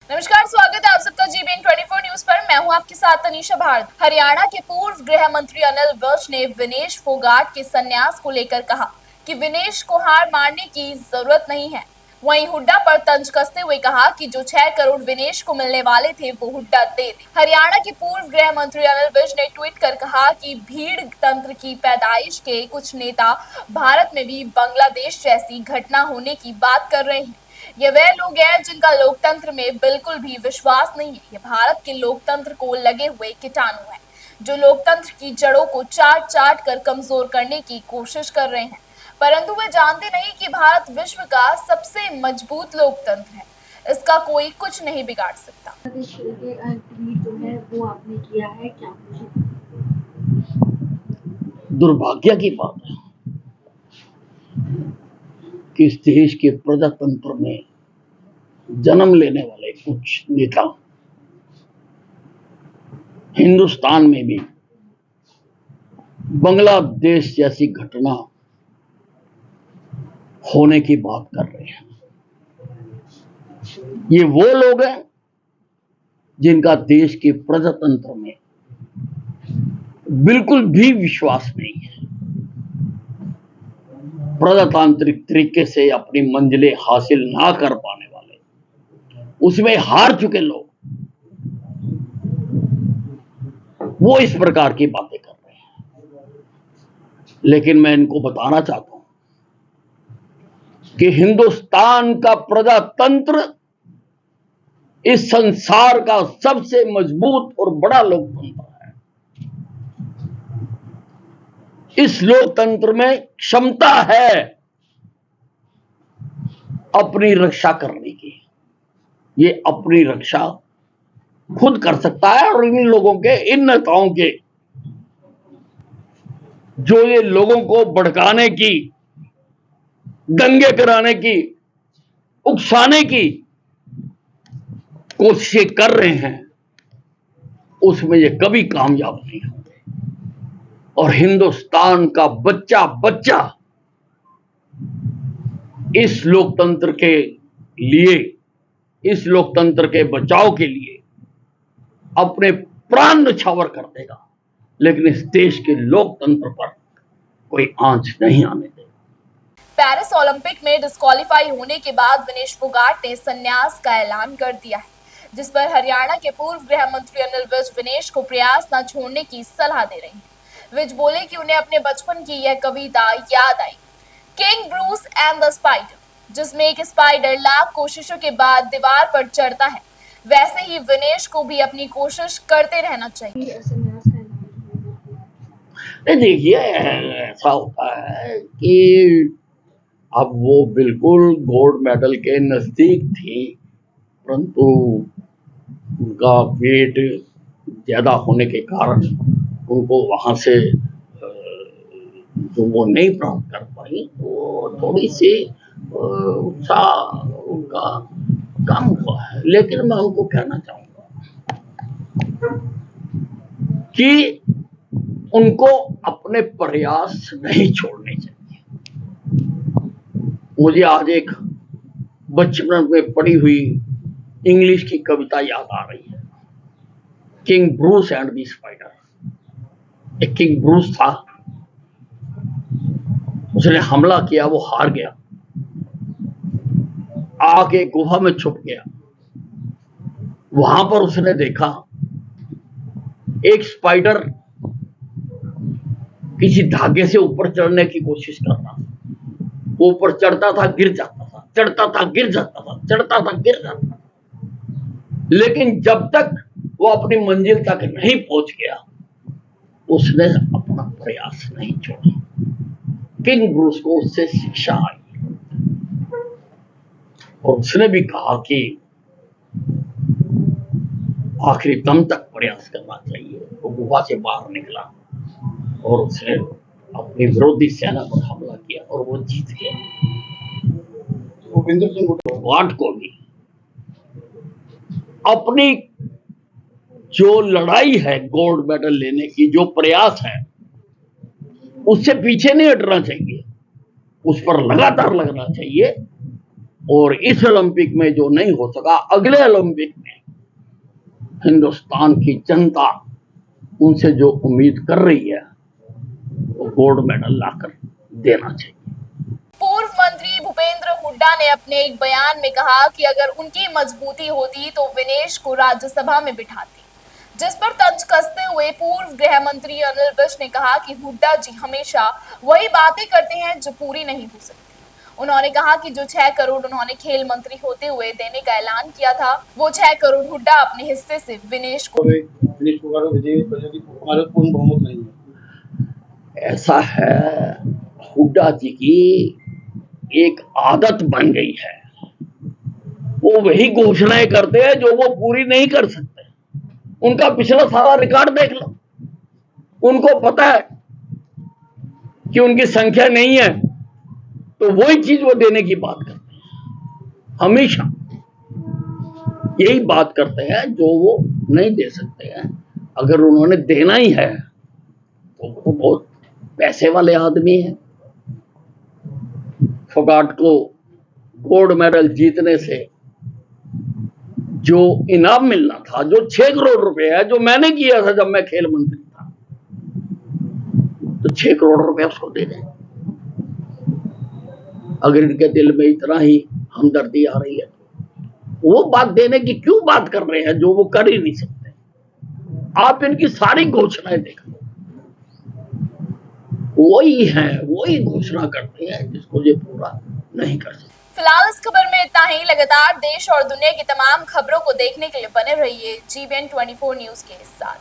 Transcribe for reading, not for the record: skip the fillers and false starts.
नमस्कार, स्वागत है आप सबका जीबीएन 24 न्यूज पर। मैं हूं आपके साथ तनीषा भारत। हरियाणा के पूर्व गृह मंत्री अनिल विज ने विनेश फोगाट के संन्यास को लेकर कहा कि विनेश को हार मानने की जरूरत नहीं है। वहीं हुड्डा पर तंज कसते हुए कहा कि जो 6 करोड़ विनेश को मिलने वाले थे वो हुड्डा दे दे। हरियाणा के पूर्व गृह मंत्री अनिल विज ने ट्वीट कर कहा कि भीड़ तंत्र की पैदाइश के कुछ नेता भारत में भी बांग्लादेश जैसी घटना होने की बात कर रहे हैं। ये वह लोग हैं जिनका लोकतंत्र में बिल्कुल भी विश्वास नहीं है। ये भारत के लोकतंत्र को लगे हुए कीटाणु हैं, जो लोकतंत्र की जड़ों को चाट चाट कर कमजोर करने की कोशिश कर रहे हैं, परंतु वे जानते नहीं कि भारत विश्व का सबसे मजबूत लोकतंत्र है। इसका कोई कुछ नहीं बिगाड़ सकता। जो है वो आपने किया है क्या? दुर्भाग्य की बात है कि इस देश के प्रजातंत्र में जन्म लेने वाले कुछ नेता हिंदुस्तान में भी बांग्लादेश जैसी घटना होने की बात कर रहे हैं। ये वो लोग हैं जिनका देश के प्रजातंत्र में बिल्कुल भी विश्वास नहीं है। प्रजातांत्रिक तरीके से अपनी मंजिलें हासिल ना कर पाने वाले, उसमें हार चुके लोग, वो इस प्रकार की बातें कर रहे हैं। लेकिन मैं इनको बताना चाहता हूं कि हिंदुस्तान का प्रजातंत्र इस संसार का सबसे मजबूत और बड़ा लोकतंत्र है। इस लोकतंत्र में क्षमता है अपनी रक्षा करने की। ये अपनी रक्षा खुद कर सकता है और इन लोगों के, इन नेताओं के, जो ये लोगों को भड़काने की, दंगे कराने की, उकसाने की कोशिशें कर रहे हैं, उसमें ये कभी कामयाब नहीं होंगे। और हिंदुस्तान का बच्चा बच्चा इस लोकतंत्र के लिए, इस लोकतंत्र के बचाव के लिए अपने प्राण न्यौछावर कर देगा, लेकिन इस देश के लोकतंत्र पर कोई आंच नहीं आने देगा। पेरिस ओलंपिक में डिस्क्वालीफाई होने के बाद विनेश फोगाट ने संन्यास का ऐलान कर दिया है, जिस पर हरियाणा के पूर्व गृह मंत्री अनिल विज विनेश को प्रयास न छोड़ने की सलाह दे रहे हैं। विज बोले कि उन्हें अपने बचपन की यह कविता याद आई, King Bruce and the spider, जिसमें एक स्पाइडर लाख कोशिशों के बाद दीवार पर चढ़ता है। वैसे ही विनेश को भी अपनी कोशिश करते रहना चाहिए। देखिए, ऐसा होता है कि अब वो बिल्कुल गोल्ड मेडल के नजदीक थी, परंतु उनका वेट ज्यादा होने के कारण उनको वहां से जो वो नहीं प्राप्त कर पाई, तो थोड़ी सी उत्साह उनका कम हुआ है। लेकिन मैं उनको कहना चाहूंगा कि उनको अपने प्रयास नहीं छोड़ने चाहिए। मुझे आज एक बचपन में पढ़ी हुई इंग्लिश की कविता याद आ रही है, king Bruce and the spider. एक किंग ब्रूस था, उसने हमला किया, वो हार गया, आके गुफा में छुप गया। वहां पर उसने देखा एक स्पाइडर किसी धागे से ऊपर चढ़ने की कोशिश कर रहा था। वो ऊपर चढ़ता था, गिर जाता था, चढ़ता था, गिर जाता था, चढ़ता था, गिर जाता था। लेकिन जब तक वो अपनी मंजिल तक नहीं पहुंच गया, उसने अपना प्रयास नहीं छोड़ा। किंग ब्रूस को उससे शिक्षा आई और उसने भी कहा कि आखिरी दम तक प्रयास करना चाहिए। वो गुफा से बाहर निकला और उसने अपनी विरोधी सेना पर हमला किया और वो जीत गया। भूपेंद्र सिंह फोगाट को भी अपनी जो लड़ाई है गोल्ड मेडल लेने की, जो प्रयास है, उससे पीछे नहीं हटना चाहिए, उस पर लगातार लगना चाहिए और इस ओलंपिक में जो नहीं हो सका, अगले ओलंपिक में हिंदुस्तान की जनता उनसे जो उम्मीद कर रही है वो गोल्ड मेडल लाकर देना चाहिए। पूर्व मंत्री भूपेंद्र हुड्डा ने अपने एक बयान में कहा कि अगर उनकी मजबूती होती तो विनेश को राज्यसभा में बिठाती, जिस पर तंज कसते हुए पूर्व गृह मंत्री अनिल विज ने कहा कि हुड्डा जी हमेशा वही बातें करते हैं जो पूरी नहीं हो सकती। उन्होंने कहा कि जो 6 करोड़ उन्होंने खेल मंत्री होते हुए देने का ऐलान किया था, वो 6 करोड़ हुड्डा अपने हिस्से से विनेश को हमारे पूर्ण बहुमत नहीं है। ऐसा है, हुड्डा जी की एक आदत बन गई है, वो वही घोषणाएं करते हैं जो वो पूरी नहीं कर सकते। उनका पिछला सारा रिकॉर्ड देख लो, उनको पता है कि उनकी संख्या नहीं है, तो वही चीज वो देने की बात करते हैं। हमेशा यही बात करते हैं जो वो नहीं दे सकते हैं। अगर उन्होंने देना ही है तो वो बहुत पैसे वाले आदमी हैं। फोगाट को गोल्ड मेडल जीतने से जो इनाम मिलना था, जो 6 करोड़ रुपए है, जो मैंने किया था जब मैं खेल मंत्री था, तो 6 करोड़ रुपए उसको दे दें। अगर इनके दिल में इतना ही हमदर्दी आ रही है तो वो बात देने की क्यों बात कर रहे हैं जो वो कर ही नहीं सकते। आप इनकी सारी घोषणाएं देख लो, वही हैं, वही घोषणा करते हैं जिसको ये पूरा नहीं कर सकते। फिलहाल इस खबर में इतना ही। लगातार देश और दुनिया की तमाम खबरों को देखने के लिए बने रहिए GBN 24 न्यूज के साथ।